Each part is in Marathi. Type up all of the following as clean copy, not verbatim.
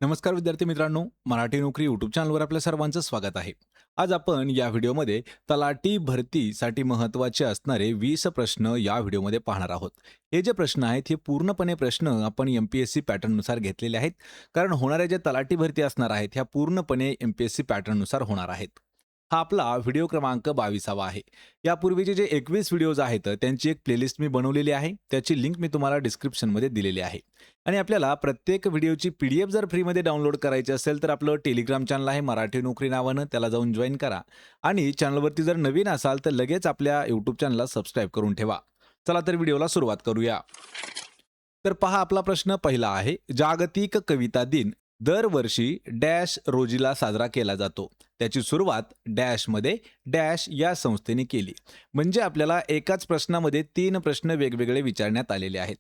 नमस्कार विद्यार्थी मित्रांनो, मराठी नोकरी यूट्यूब चॅनलवर आपल्या सर्वांचं स्वागत आहे. आज आपण या व्हिडिओमध्ये तलाठी भरतीसाठी महत्त्वाचे असणारे 20 प्रश्न या व्हिडिओमध्ये पाहणार आहोत. हे जे प्रश्न आहेत हे पूर्णपणे प्रश्न आपण एम-पी-एस-सी पॅटर्ननुसार घेतलेले आहेत. कारण होणाऱ्या ज्या तलाठी भरती असणार आहेत ह्या पूर्णपणे एम-पी-एस-सी पॅटर्ननुसार होणार आहेत. हा आपला व्हिडिओ क्रमांक 22वा आहे. यापूर्वीचे जे 21 व्हिडिओज आहेत त्यांची एक प्लेलिस्ट मी बनवलेली आहे. त्याची लिंक मी तुम्हाला डिस्क्रिप्शनमध्ये दिलेली आहे. आणि आपल्याला प्रत्येक व्हिडिओची पी-डी-एफ जर फ्रीमध्ये डाउनलोड करायची असेल तर आपलं टेलिग्राम चॅनल आहे मराठी नोकरी नावानं, त्याला जाऊन जॉईन करा. आणि चॅनलवरती जर नवीन असाल तर लगेच आपल्या यूट्यूब चॅनलला सबस्क्राईब करून ठेवा. चला तर व्हिडिओला सुरुवात करूया. तर पहा, आपला प्रश्न पहिला आहे, जागतिक कविता दिन दरवर्षी डॅश रोजीला साजरा केला जातो. त्याची सुरुवात डॅशमध्ये डॅश या संस्थेने केली. म्हणजे आपल्याला एकाच प्रश्नामध्ये 3 प्रश्न वेगवेगळे विचारण्यात आलेले आहेत.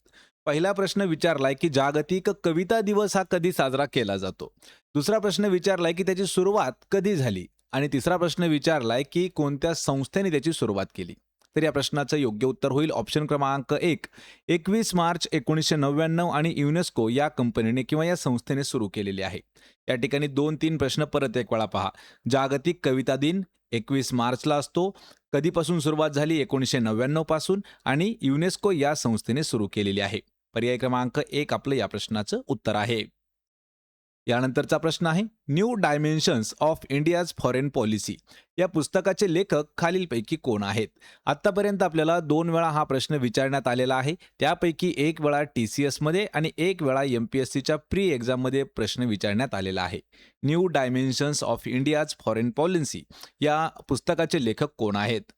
पहिला प्रश्न विचारलाय की जागतिक कविता दिवस हा कधी साजरा केला जातो. दुसरा प्रश्न विचारलाय की त्याची सुरुवात कधी झाली. आणि तिसरा प्रश्न विचारलाय की कोणत्या संस्थेने त्याची सुरुवात केली. तर या प्रश्नाचं योग्य उत्तर होईल ऑप्शन क्रमांक 1, 21 मार्च 1999 आणि युनेस्को या कंपनीने किंवा या संस्थेने सुरू केलेली आहे. या ठिकाणी 2-3 प्रश्न परत एक वेळा पहा. जागतिक कविता दिन 21 मार्चला असतो. कधीपासून सुरुवात झाली? 1999 पासून. आणि युनेस्को या संस्थेने सुरू केलेली आहे. पर्याय क्रमांक 1 आपलं या प्रश्नाचं उत्तर आहे. यानंतरचा प्रश्न आहे, new dimensions of India's foreign policy या पुस्तकाचे लेखक खालीलपैकी कोण आहेत? आतापर्यंत आपल्याला 2 वेळा हा प्रश्न विचारण्यात आलेला आहे. त्यापैकी 1 वेळा TCS मध्ये आणि 1 वेळा MPSCच्या प्री एक्झाममध्ये प्रश्न विचारण्यात आलेला आहे. New dimensions of India's foreign policy या पुस्तकाचे लेखक कोण आहेत?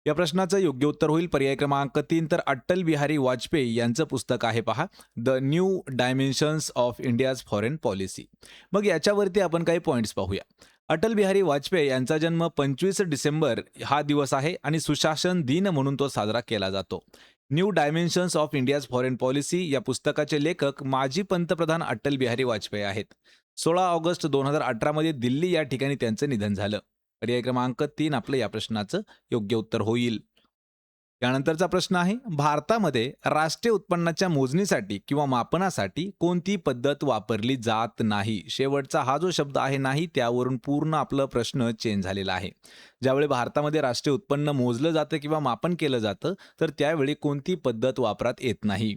या प्रश्नाचं योग्य उत्तर होईल पर्याय क्रमांक 3, तर अटल बिहारी वाजपेयी यांचं पुस्तक आहे पहा, the new dimensions of India's foreign policy. मग याच्यावरती आपण काही पॉईंट्स पाहूया. अटल बिहारी वाजपेयी यांचा जन्म 25 डिसेंबर हा दिवस आहे आणि सुशासन दिन म्हणून तो साजरा केला जातो. New dimensions of India's foreign policy या पुस्तकाचे लेखक माजी पंतप्रधान अटल बिहारी वाजपेयी आहेत. 16 ऑगस्ट 2018 मध्ये दिल्ली या ठिकाणी त्यांचं निधन झालं. पर्याय क्रमांक 3 आपलं या प्रश्नाचं योग्य उत्तर होईल. यानंतरचा प्रश्न आहे, भारतामध्ये राष्ट्रीय उत्पन्नाच्या मोजणीसाठी किंवा मापनासाठी कोणती पद्धत वापरली जात नाही? शेवटचा हा जो शब्द आहे नाही, त्यावरून पूर्ण आपलं प्रश्न चेंज झालेला आहे. ज्यावेळी भारतामध्ये राष्ट्रीय उत्पन्न मोजलं जातं किंवा मापन केलं जातं तर त्यावेळी कोणती पद्धत वापरात येत नाही?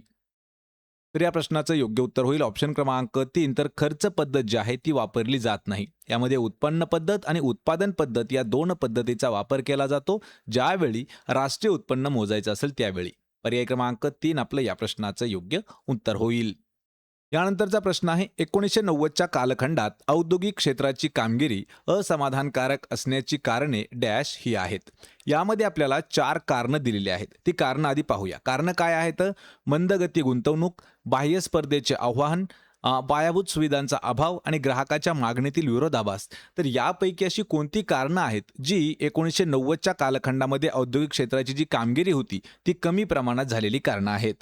तर या प्रश्नाचं योग्य उत्तर होईल ऑप्शन क्रमांक 3, तर खर्च पद्धत जी आहे ती वापरली जात नाही. यामध्ये उत्पन्न पद्धत आणि उत्पादन पद्धत या 2 पद्धतीचा वापर केला जातो ज्यावेळी राष्ट्रीय उत्पन्न मोजायचं असेल त्यावेळी. पर्याय क्रमांक 3 आपलं या प्रश्नाचं योग्य उत्तर होईल. यानंतरचा प्रश्न आहे, 1990च्या कालखंडात औद्योगिक क्षेत्राची कामगिरी असमाधानकारक असण्याची कारणे डॅश ही आहेत. यामध्ये आपल्याला 4 कारणं दिलेली आहेत. ती कारणं आधी पाहूया. कारणं काय आहेत? मंदगती गुंतवणूक, बाह्य स्पर्धेचे आव्हान, पायाभूत सुविधांचा अभाव आणि ग्राहकाच्या मागणीतील विरोधाभास. तर यापैकी अशी कोणती कारणं आहेत जी 1990च्या कालखंडामध्ये औद्योगिक क्षेत्राची जी कामगिरी होती ती कमी प्रमाणात झालेली कारणं आहेत?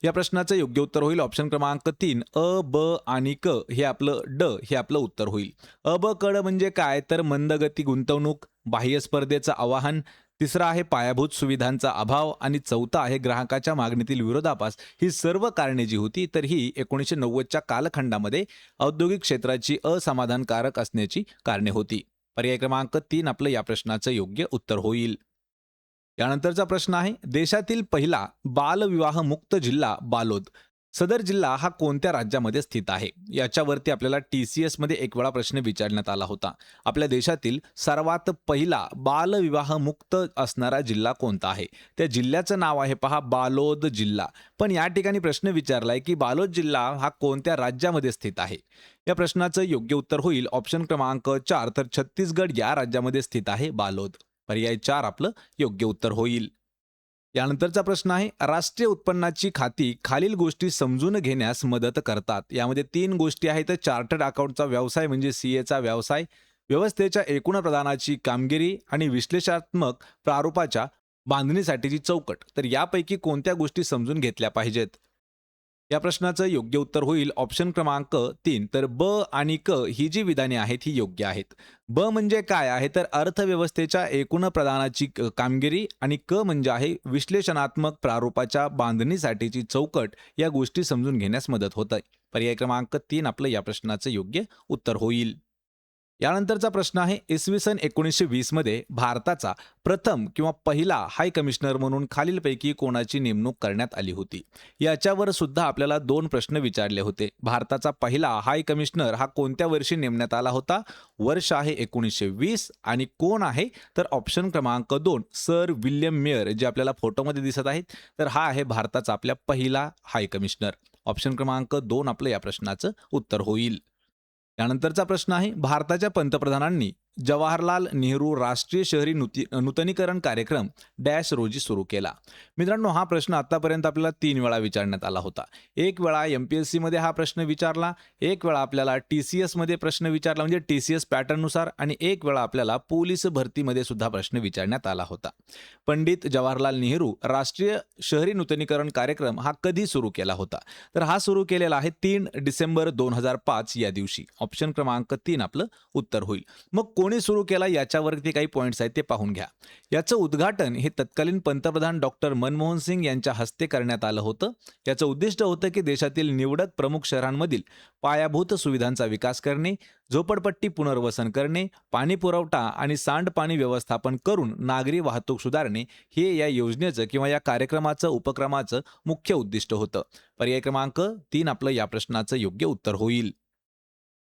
या प्रश्नाचं योग्य उत्तर होईल ऑप्शन क्रमांक 3, अ, ब आणि क हे आपलं हे आपलं उत्तर होईल. अ, ब, क, ड म्हणजे काय? तर मंदगती गुंतवणूक, बाह्य स्पर्धेचं आवाहन, तिसरा आहे पायाभूत सुविधांचा अभाव आणि चौथा आहे ग्राहकाच्या मागणीतील विरोधाभास. ही सर्व कारणे जी होती तर ही 1990च्या कालखंडामध्ये औद्योगिक क्षेत्राची असमाधानकारक असण्याची कारणे होती. पर्याय क्रमांक 3 आपलं या प्रश्नाचं योग्य उत्तर होईल. यानंतरचा प्रश्न आहे, देशातील पहिला बालविवाह मुक्त जिल्हा बालोद. सदर जिल्हा हा कोणत्या राज्यामध्ये स्थित आहे? याच्यावरती आपल्याला TCS मध्ये 1 वेळा प्रश्न विचारण्यात आला होता. आपल्या देशातील सर्वात पहिला बालविवाह मुक्त असणारा जिल्हा कोणता आहे? त्या जिल्ह्याचं नाव आहे पहा, बालोद जिल्हा. पण या ठिकाणी प्रश्न विचारलाय की बालोद जिल्हा हा कोणत्या राज्यामध्ये स्थित आहे? या प्रश्नाचं योग्य उत्तर होईल ऑप्शन क्रमांक 4, तर छत्तीसगड या राज्यामध्ये स्थित आहे बालोद. पर्याय 4 आपलं योग्य उत्तर होईल. यानंतरचा प्रश्न आहे, राष्ट्रीय उत्पन्नाची खाती खालील गोष्टी समजून घेण्यास मदत करतात. यामध्ये 3 गोष्टी आहेत. चार्टर्ड अकाउंटचा व्यवसाय म्हणजे CA व्यवसाय, व्यवस्थेच्या एकूण प्रदानाची कामगिरी आणि विश्लेषणात्मक प्रारूपाच्या बांधणीसाठीची चौकट. तर यापैकी कोणत्या गोष्टी समजून घेतल्या पाहिजेत? या प्रश्नाचं योग्य उत्तर होईल ऑप्शन क्रमांक 3, तर ब आणि क ही जी विधाने आहेत ही योग्य आहेत. ब म्हणजे काय आहे? तर अर्थव्यवस्थेच्या एकूण प्रदानाची कामगिरी आणि क म्हणजे आहे विश्लेषणात्मक प्रारूपाच्या बांधणीसाठीची चौकट. या गोष्टी समजून घेण्यास मदत होत आहे. पर्याय क्रमांक 3 आपलं या प्रश्नाचं योग्य उत्तर होईल. यानंतरचा प्रश्न आहे, इसवी सन 1920 मध्ये भारताचा प्रथम किंवा पहिला हाय कमिशनर म्हणून खालीलपैकी कोणाची नेमणूक करण्यात आली होती. याच्यावर सुद्धा आपल्याला 2 प्रश्न विचारले होते. भारताचा पहिला हाय कमिशनर हा कोणत्या वर्षी नेमण्यात आला होता? वर्ष आहे 1920 आणि कोण आहे? तर ऑप्शन क्रमांक 2 सर विल्यम मेयर जे आपल्याला फोटोमध्ये दिसत आहेत. तर हा आहे भारताचा आपल्या पहिला हाय कमिशनर. ऑप्शन क्रमांक 2 आपलं या प्रश्नाचं उत्तर होईल. त्यानंतरचा प्रश्न आहे, भारताच्या पंतप्रधानांनी जवाहरलाल नेहरू राष्ट्रीय शहरी नूतनीकरण कार्यक्रम डॅश रोजी सुरू केला. मित्रांनो, हा प्रश्न आतापर्यंत आपल्याला 3 वेळा विचारण्यात आला होता. एक वेळा MPSC मध्ये हा प्रश्न विचारला, एक वेळा आपल्याला TCS मध्ये प्रश्न विचारला म्हणजे TCS पॅटर्ननुसार, आणि एक वेळा आपल्याला पोलीस भरतीमध्ये सुद्धा प्रश्न विचारण्यात आला होता. पंडित जवाहरलाल नेहरू राष्ट्रीय शहरी नूतनीकरण कार्यक्रम हा कधी सुरू केला होता? तर हा सुरू केलेला आहे 3 डिसेंबर 2005 या दिवशी. ऑप्शन क्रमांक 3 आपलं उत्तर होईल. मग कोणी सुरू केला याच्यावरती काही पॉईंट्स आहेत ते पाहून घ्या. याचं उद्घाटन हे तत्कालीन पंतप्रधान डॉक्टर मनमोहन सिंग यांच्या हस्ते करण्यात आलं होतं. याचं उद्दिष्ट होतं की देशातील निवडक प्रमुख शहरांमधील पायाभूत सुविधांचा विकास करणे, झोपडपट्टी पुनर्वसन करणे, पाणी पुरवठा आणि सांडपाणी व्यवस्थापन करून नागरी वाहतूक सुधारणे हे या योजनेचं किंवा या कार्यक्रमाचं उपक्रमाचं मुख्य उद्दिष्ट होतं. पर्याय क्रमांक 3 आपलं या प्रश्नाचं योग्य उत्तर होईल.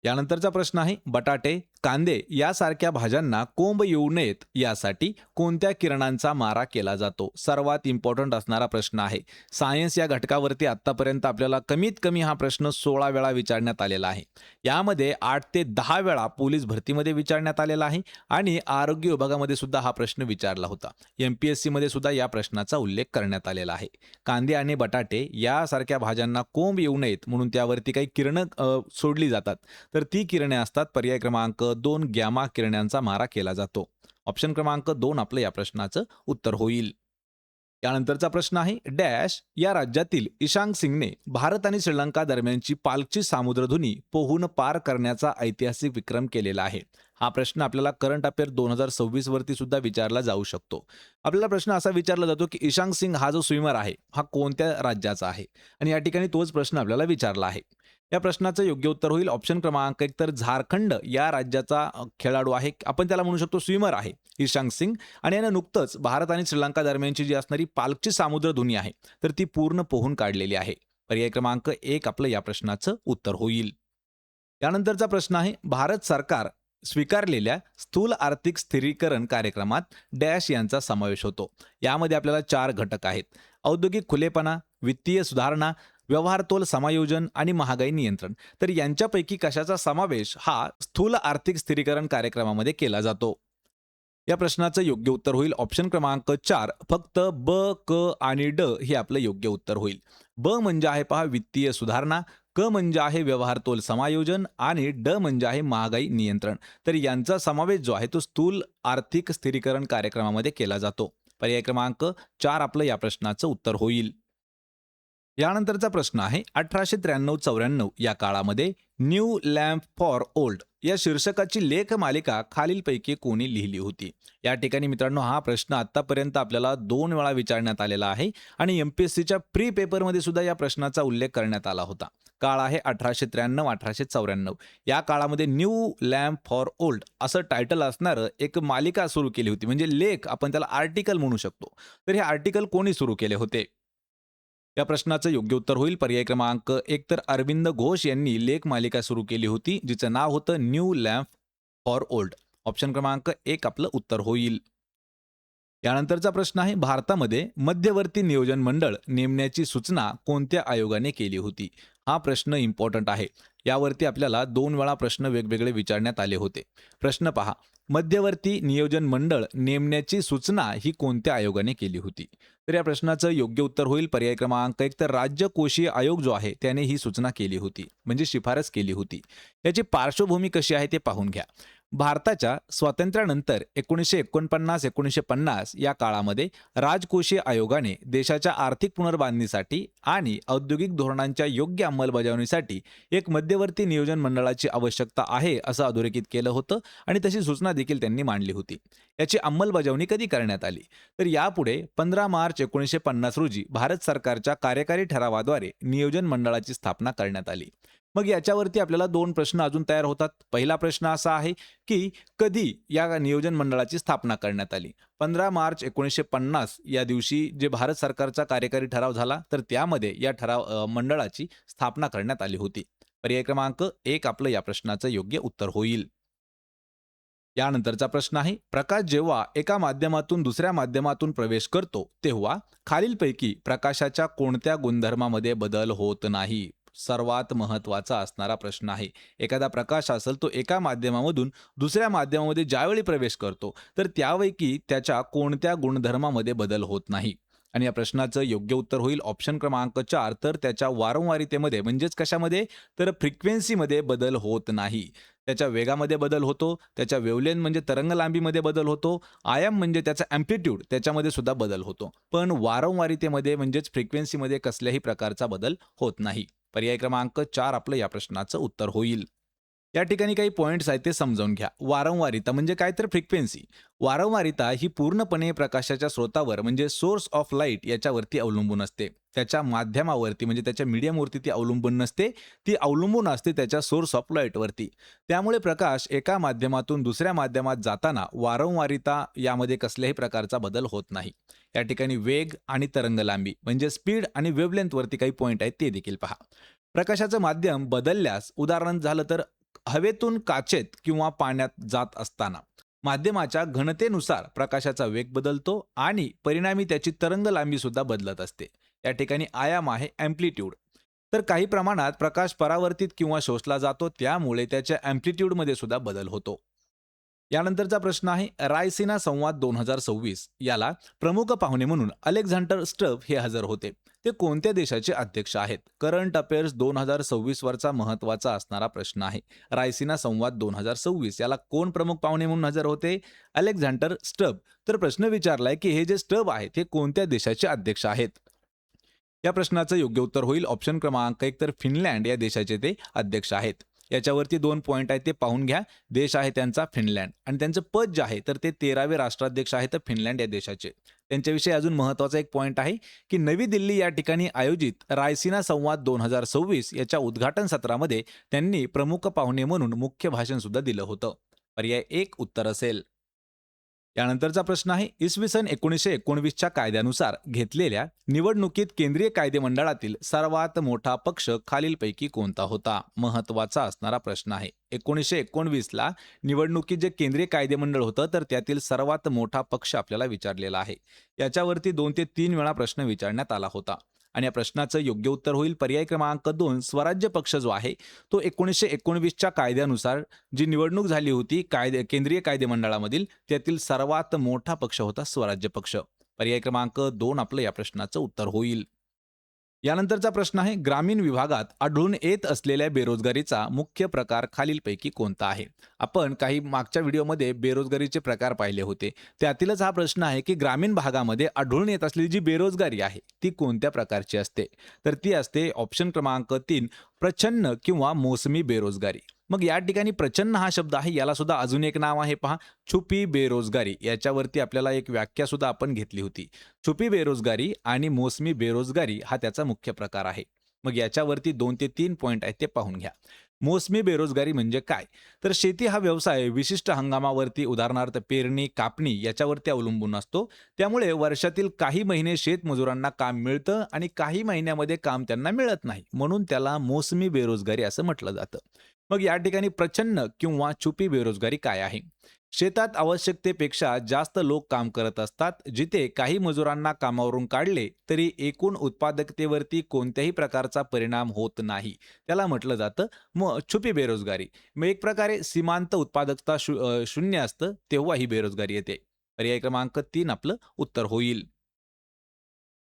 यानंतरचा प्रश्न आहे, बटाटे, कांदे यासारख्या भाज्यांना कोंब येऊ नयेत यासाठी कोणत्या किरणांचा मारा केला जातो? सर्वात इम्पॉर्टंट असणारा प्रश्न आहे. सायन्स या घटकावरती आतापर्यंत आपल्याला कमीत कमी हा प्रश्न 16 वेळा विचारण्यात आलेला आहे. यामध्ये 8 ते 10 वेळा पोलीस भरतीमध्ये विचारण्यात आलेला आहे आणि आरोग्य विभागामध्ये सुद्धा हा प्रश्न विचारला होता. MPSC मध्ये सुद्धा या प्रश्नाचा उल्लेख करण्यात आलेला आहे. कांदे आणि बटाटे यासारख्या भाज्यांना कोंब येऊ नयेत म्हणून त्यावरती काही किरणं सोडली जातात. तर ती किरणे असतात पर्याय क्रमांक 2 गॅमा किरणांचा मारा केला जातो. ऑप्शन क्रमांक 2 आपलं या प्रश्नाचं उत्तर होईल. यानंतरचा प्रश्न आहे, डॅश या राज्यातील ईशांग सिंगने भारत आणि श्रीलंका दरम्यानची पालची सामुद्रधुनी पोहून पार करण्याचा ऐतिहासिक विक्रम केलेला आहे. हा प्रश्न आपल्याला करंट अफेअर 2026 वरती सुद्धा विचारला जाऊ शकतो. आपल्याला प्रश्न असा विचारला जातो की ईशांग सिंग हा जो स्विमर आहे हा कोणत्या राज्याचा आहे, आणि या ठिकाणी तोच प्रश्न आपल्याला विचारला आहे. या प्रश्नाचं योग्य उत्तर होईल ऑप्शन क्रमांक 1 तर झारखंड या राज्याचा खेळाडू आहे. आपण त्याला म्हणू शकतो स्विमर आहे ईशांग सिंग, आणि यानं नुकतंच भारत आणि श्रीलंका दरम्यानची जी असणारी पालची सामुद्रधुनी आहे तर ती पूर्ण पोहून काढलेली आहे. पर्याय क्रमांक 1 आपलं या प्रश्नाचं उत्तर होईल. यानंतरचा प्रश्न आहे, भारत सरकार स्वीकारलेल्या स्थूल आर्थिक स्थिरीकरण कार्यक्रमात डॅश यांचा समावेश होतो. यामध्ये आपल्याला 4 घटक आहेत: औद्योगिक खुलेपणा, वित्तीय सुधारणा, व्यवहारतोल समायोजन आणि महागाई नियंत्रण. तर यांच्यापैकी कशाचा समावेश हा स्थूल आर्थिक स्थिरीकरण कार्यक्रमामध्ये केला जातो? या प्रश्नाचं योग्य उत्तर होईल ऑप्शन क्रमांक 4 फक्त ब, क आणि ड हे आपलं योग्य उत्तर होईल. ब म्हणजे आहे पहा वित्तीय सुधारणा, क म्हणजे आहे व्यवहारतोल समायोजन आणि ड म्हणजे आहे महागाई नियंत्रण. तर यांचा समावेश जो आहे तो स्थूल आर्थिक स्थिरीकरण कार्यक्रमामध्ये केला जातो. पर्याय क्रमांक 4 आपलं या प्रश्नाचं उत्तर होईल. यानंतरचा प्रश्न आहे, 1893-94 या काळामध्ये न्यू लॅम्प फॉर ओल्ड या शीर्षकाची लेख मालिका खालीलपैकी कोणी लिहिली होती? या ठिकाणी मित्रांनो हा प्रश्न आतापर्यंत आपल्याला 2 वेळा विचारण्यात आलेला आहे आणि MPSCच्या प्री पेपरमध्ये सुद्धा या प्रश्नाचा उल्लेख करण्यात आला होता. काळ आहे 1893-1894. या काळामध्ये न्यू लॅम्प फॉर ओल्ड असं टायटल असणारं एक मालिका सुरू केली होती, म्हणजे लेख आपण त्याला आर्टिकल म्हणू शकतो. तर हे आर्टिकल कोणी सुरू केले होते? या प्रश्नाचं योग्य उत्तर होईल पर्याय क्रमांक 1 तर अरविंद घोष यांनी लेख मालिका सुरू केली होती जिचं नाव होतं new lamp for old. Option क्रमांक 1 आपलं उत्तर होईल. यानंतरचा प्रश्न आहे, भारतामध्ये मध्यवर्ती नियोजन मंडळ नेमण्याची सूचना कोणत्या आयोगाने केली होती? हा प्रश्न इम्पॉर्टंट आहे. यावरती आपल्याला 2 वेळा प्रश्न वेगवेगळे विचारण्यात आले होते. प्रश्न पहा, मध्यवर्ती नियोजन मंडळ नेमण्याची सूचना ही कोणत्या आयोगाने केली होती? तर या प्रश्नाचं योग्य उत्तर होईल पर्याय क्रमांक 1 तर राज्य कोषीय आयोग जो आहे त्याने ही सूचना केली होती, म्हणजे शिफारस केली होती. याची पार्श्वभूमी कशी आहे ते पाहून घ्या. भारताच्या स्वातंत्र्यानंतर 1949-1950 या काळामध्ये राजकोषीय आयोगाने देशाच्या आर्थिक पुनर्बांधणीसाठी आणि औद्योगिक धोरणांच्या योग्य अंमलबजावणीसाठी एक मध्यवर्ती नियोजन मंडळाची आवश्यकता आहे असं अधोरेखित केलं होतं आणि तशी सूचना देखील त्यांनी मांडली होती. याची अंमलबजावणी कधी करण्यात आली? तर यापुढे 15 मार्च 1950 रोजी भारत सरकारच्या कार्यकारी ठरावाद्वारे नियोजन मंडळाची स्थापना करण्यात आली. मग याच्यावरती आपल्याला 2 प्रश्न अजून तयार होतात. पहिला प्रश्न असा आहे की कधी या नियोजन मंडळाची स्थापना करण्यात आली? 15 मार्च 1950 या दिवशी जे भारत सरकारचा कार्यकारी ठराव झाला, तर त्यामध्ये या मंडळाची स्थापना करण्यात आली होती. पर्याय क्रमांक 1 आपलं या प्रश्नाचं योग्य उत्तर होईल. यानंतरचा प्रश्न आहे, प्रकाश जेव्हा एका माध्यमातून दुसऱ्या माध्यमातून प्रवेश करतो, तेव्हा खालीलपैकी प्रकाशाच्या कोणत्या गुणधर्मामध्ये बदल होत नाही? सर्वात महत्त्वाचा असणारा प्रश्न आहे. एखादा प्रकाश असेल तो एका माध्यमामधून दुसऱ्या माध्यमामध्ये ज्यावेळी प्रवेश करतो, तर त्यापैकी त्याच्या कोणत्या गुणधर्मामध्ये बदल होत नाही? आणि या प्रश्नाचं योग्य उत्तर होईल ऑप्शन क्रमांक 4, तर त्याच्या वारंवारितेमध्ये म्हणजेच कशामध्ये? तर फ्रिक्वेन्सीमध्ये बदल होत नाही. त्याच्या वेगामध्ये बदल होतो, त्याच्या वेव्हलेंथ म्हणजे तरंगलांबीमध्ये बदल होतो, आयाम म्हणजे त्याचा अँप्लिट्यूड त्याच्यामध्ये सुद्धा बदल होतो. पण वारंवारितेमध्ये म्हणजेच फ्रिक्वेन्सीमध्ये कसल्याही प्रकारचा बदल होत नाही. पर्याय क्रमांक 4 आपलं या प्रश्नाचं उत्तर होईल. या ठिकाणी काही पॉइंट्स आहेत ते समजावून घ्या. वारंवारिता म्हणजे काय? तर फ्रिक्वेन्सी. वारंवारिता ही पूर्णपणे प्रकाशाच्या स्रोतावर म्हणजे सोर्स ऑफ लाईट याच्यावरती अवलंबून असते. त्याच्या माध्यमावरती म्हणजे त्याच्या मीडियमवरती ती अवलंबून नसते, ती अवलंबून असते त्याच्या सोर्स ऑफ लाईटवरती. त्यामुळे प्रकाश एका माध्यमातून दुसऱ्या माध्यमात जाताना वारंवारिता यामध्ये कसल्याही प्रकारचा बदल होत नाही. या ठिकाणी वेग आणि तरंगलांबी म्हणजे स्पीड आणि वेव्हलेंथवरती काही पॉइंट आहेत ते देखील पहा. प्रकाशाचं माध्यम बदलल्यास, उदाहरण झालं तर हवेतून काचेत किंवा पाण्यात जात असताना माध्यमाच्या घनतेनुसार प्रकाशाचा वेग बदलतो आणि परिणामी त्याची तरंगलांबी सुद्धा बदलत असते. या ठिकाणी आयाम आहे अँप्लिट्यूड. तर काही प्रमाणात प्रकाश परावर्तित किंवा शोषला जातो, त्यामुळे त्याच्या अँप्लिट्यूडमध्ये सुद्धा बदल होतो. यानंतरचा प्रश्न आहे, रायसिना संवाद 2026 याला प्रमुख पाहुणे म्हणून अलेक्झांडर स्टब हे हजर होते. ते कोणत्या देशाचे अध्यक्ष आहेत? करंट अफेअर्स 2026 वरचा महत्त्वाचा असणारा प्रश्न आहे. रायसिना संवाद 2026 याला कोण प्रमुख पाहुणे म्हणून हजर होते? Alexander stub. तर प्रश्न विचारलाय की हे जे स्टब आहे ते कोणत्या देशाचे अध्यक्ष आहेत? या प्रश्नाचं योग्य उत्तर होईल ऑप्शन क्रमांक 1, तर फिनलँड या देशाचे ते अध्यक्ष आहेत. याच्यावरती 2 पॉइंट आहेत ते पाहून घ्या. देश आहे त्यांचा फिनलँड आणि त्यांचं पद जे आहे तर ते 13वे राष्ट्राध्यक्ष आहेत फिनलँड या देशाचे. त्यांच्याविषयी अजून महत्त्वाचा एक पॉइंट आहे की नवी दिल्ली या ठिकाणी आयोजित रायसिना संवाद 2026 याच्या उद्घाटन सत्रामध्ये त्यांनी प्रमुख पाहुणे म्हणून मुख्य भाषण सुद्धा दिलं होतं. पर्याय 1 उत्तर असेल. यानंतरचा प्रश्न आहे, इसवी सन 1919च्या कायद्यानुसार घेतलेल्या निवडणुकीत केंद्रीय कायदेमंडळातील सर्वात मोठा पक्ष खालीलपैकी कोणता होता? महत्त्वाचा असणारा प्रश्न आहे. 1919ला निवडणुकीत जे केंद्रीय कायदेमंडळ होतं तर त्यातील सर्वात मोठा पक्ष आपल्याला विचारलेला आहे. याच्यावरती 2 ते 3 वेळा प्रश्न विचारण्यात आला होता आणि या प्रश्नाचं योग्य उत्तर होईल पर्याय क्रमांक 2, स्वराज्य पक्ष जो आहे तो 1919च्या कायद्यानुसार जी निवडणूक झाली होती केंद्रीय कायदेमंडळामधील त्यातील सर्वात मोठा पक्ष होता स्वराज्य पक्ष. पर्याय क्रमांक 2 आपलं या प्रश्नाचं उत्तर होईल. यानंतरचा प्रश्न आहे, ग्रामीण विभागात आढळून येत असलेल्या बेरोजगारीचा मुख्य प्रकार खालीलपैकी कोणता आहे? आपण काही मागच्या व्हिडिओमध्ये बेरोजगारीचे प्रकार पाहिले होते. त्यातीलच हा प्रश्न आहे की ग्रामीण भागामध्ये आढळून येत असलेली जी बेरोजगारी आहे ती कोणत्या प्रकारची असते? तर ती असते ऑप्शन क्रमांक 3, प्रच्छन्न किंवा मोसमी बेरोजगारी. मग या ठिकाणी प्रच्छन्न हा शब्द आहे, याला सुद्धा अजून एक नाव आहे पहा, छुपी बेरोजगारी. याच्यावरती आपल्याला एक व्याख्या सुद्धा आपण घेतली होती. छुपी बेरोजगारी आणि मोसमी बेरोजगारी हा त्याचा मुख्य प्रकार आहे. मग याच्यावरती 2 ते 3 पॉइंट आहेत ते पाहून घ्या. मोसमी बेरोजगारी म्हणजे काय? तर शेती हा व्यवसाय विशिष्ट हंगामावरती, उदाहरणार्थ पेरणी, कापणी याच्यावरती अवलंबून असतो. त्यामुळे वर्षातील काही महिने शेतमजुरांना काम मिळतं आणि काही महिन्यामध्ये काम त्यांना मिळत नाही, म्हणून त्याला मोसमी बेरोजगारी असं म्हटलं जातं. मग या ठिकाणी प्रच्छन्न किंवा छुपी बेरोजगारी काय आहे? शेतात आवश्यकतेपेक्षा जास्त लोक काम करत असतात, जिथे काही मजुरांना कामावरून काढले तरी एकूण उत्पादकतेवरती कोणत्याही प्रकारचा परिणाम होत नाही, त्याला म्हटलं जातं छुपी बेरोजगारी. मग एक प्रकारे सीमांत उत्पादकता शून्य असतं तेव्हा ही बेरोजगारी येते. पर्याय क्रमांक 3 आपलं उत्तर होईल.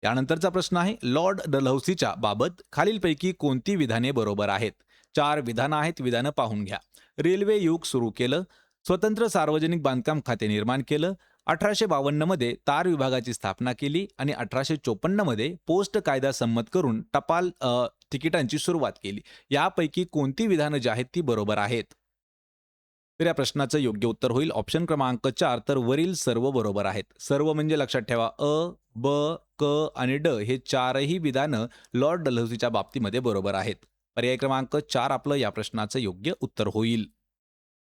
यानंतरचा प्रश्न आहे, लॉर्ड डलहौसीच्या बाबत खालीलपैकी कोणती विधाने बरोबर आहेत? 4 विधानं आहेत, विधानं पाहून घ्या. रेल्वे युग सुरू केलं, स्वतंत्र सार्वजनिक बांधकाम खाते निर्माण केलं, 1852 मध्ये तार विभागाची स्थापना केली आणि 1854 मध्ये पोस्ट कायदा संमत करून टपाल तिकिटांची सुरुवात केली. यापैकी कोणती विधानं जी आहेत ती बरोबर आहेत? तर या प्रश्नाचं योग्य उत्तर होईल ऑप्शन क्रमांक 4. तर वरील सर्व बरोबर आहेत. सर्व म्हणजे लक्षात ठेवा ब, क आणि ड हे चारही विधानं लॉर्ड डलहौसीच्या बाबतीमध्ये बरोबर आहेत. पर्याय क्रमांक 4 आपलं या प्रश्नाचं योग्य उत्तर होईल.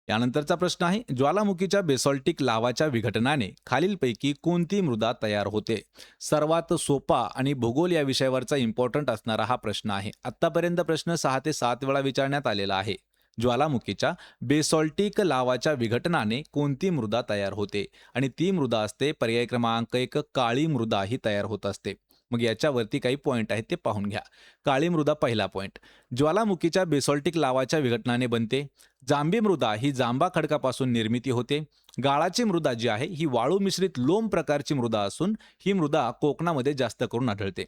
यानंतरचा प्रश्न आहे ज्वालामुखीच्या बेसॉल्टिक लावाच्या विघटनाने खालीलपैकी कोणती मृदा तयार होते? सर्वात सोपा आणि भूगोल या विषयावरचा इम्पॉर्टंट असणारा हा प्रश्न आहे. आतापर्यंत प्रश्न 6 ते 7 वेळा विचारण्यात आलेला आहे. ज्वालामुखीच्या बेसॉल्टिक लावाच्या विघटनाने कोणती मृदा तयार होते? आणि ती मृदा असते पर्याय क्रमांक 1 काळी मृदा ही तयार होत असते. मग याच्यावरती काही पॉईंट आहेत ते पाहून घ्या. काळी मृदा पहिला पॉईंट. ज्वालामुखीच्या बेसॉल्टिक लावाच्या विघटनाने बनते. जांभी मृदा ही जांभा खडकापासून निर्मिती होते. गाळाची मृदा जी आहे ही वाळू मिश्रित लोम प्रकारची मृदा असून ही मृदा कोकणामध्ये जास्त करून आढळते.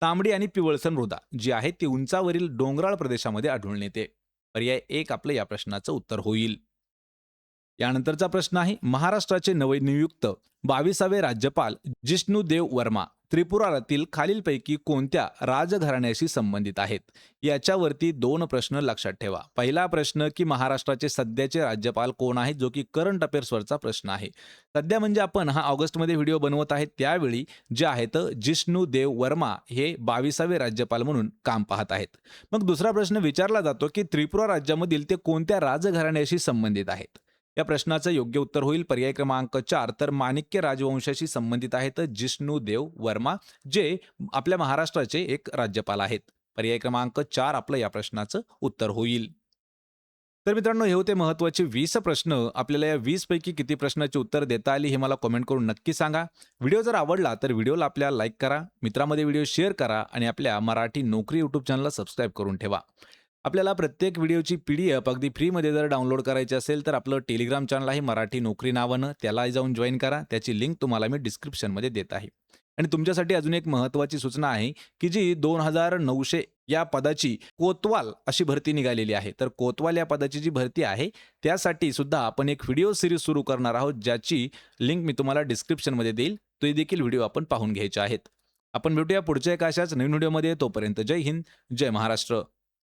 तांबडी आणि पिवळसर मृदा जी आहे ती उंचावरील डोंगराळ प्रदेशामध्ये आढळून येते. पर्याय 1 आपलं या प्रश्नाचं उत्तर होईल. यानंतरचा प्रश्न आहे महाराष्ट्राचे नवनियुक्त 22वे राज्यपाल जिष्णुदेव वर्मा त्रिपुरातील खालीलपैकी कोणत्या राजघराण्याशी संबंधित आहेत? याच्यावरती 2 प्रश्न लक्षात ठेवा. पहिला प्रश्न की महाराष्ट्राचे सध्याचे राज्यपाल कोण आहेत, जो की करंट अफेअर्सवरचा प्रश्न आहे. सध्या म्हणजे आपण हा ऑगस्टमध्ये व्हिडिओ बनवत आहेत त्यावेळी जे आहेत जिष्णुदेव वर्मा हे 22वे राज्यपाल म्हणून काम पाहत आहेत. मग दुसरा प्रश्न विचारला जातो की त्रिपुरा राज्यामधील ते कोणत्या राजघराण्याशी संबंधित आहेत? या प्रश्नाचं योग्य उत्तर होईल पर्याय क्रमांक 4. तर माणिक्य राजवंशाशी संबंधित आहेत जिष्णुदेव वर्मा, जे आपल्या महाराष्ट्राचे एक राज्यपाल आहेत. पर्याय क्रमांक 4 आपलं या प्रश्नाचं उत्तर होईल. तर मित्रांनो, हे होते महत्त्वाचे 20 प्रश्न. आपल्याला या 20 पैकी किती प्रश्नाची उत्तर देता आली हे मला कमेंट करून नक्की सांगा. व्हिडिओ जर आवडला तर व्हिडिओला आपल्या लाईक करा, मित्रांमध्ये व्हिडिओ शेअर करा आणि आपल्या मराठी नोकरी यूट्यूब चॅनलला सबस्क्राईब करून ठेवा. आपल्याला प्रत्येक व्हिडिओची PDF अगदी फ्रीमध्ये जर डाउनलोड करायची असेल तर आपलं टेलिग्राम चॅनल आहे मराठी नोकरी नावानं, त्याला जाऊन जॉईन करा. त्याची लिंक तुम्हाला मी डिस्क्रिप्शनमध्ये देत आहे. आणि तुमच्यासाठी अजून एक महत्त्वाची सूचना आहे की जी 2900 या पदाची कोतवाल अशी भरती निघालेली आहे. तर कोतवाल या पदाची जी भरती आहे त्यासाठी सुद्धा आपण एक व्हिडिओ सिरीज सुरू करणार आहोत, ज्याची लिंक मी तुम्हाला डिस्क्रिप्शनमध्ये देईल. तो देखील व्हिडिओ आपण पाहून घ्यायचे आहेत. आपण भेटूया पुढच्या एका अशाच नवीन व्हिडिओमध्ये. तोपर्यंत जय हिंद, जय महाराष्ट्र.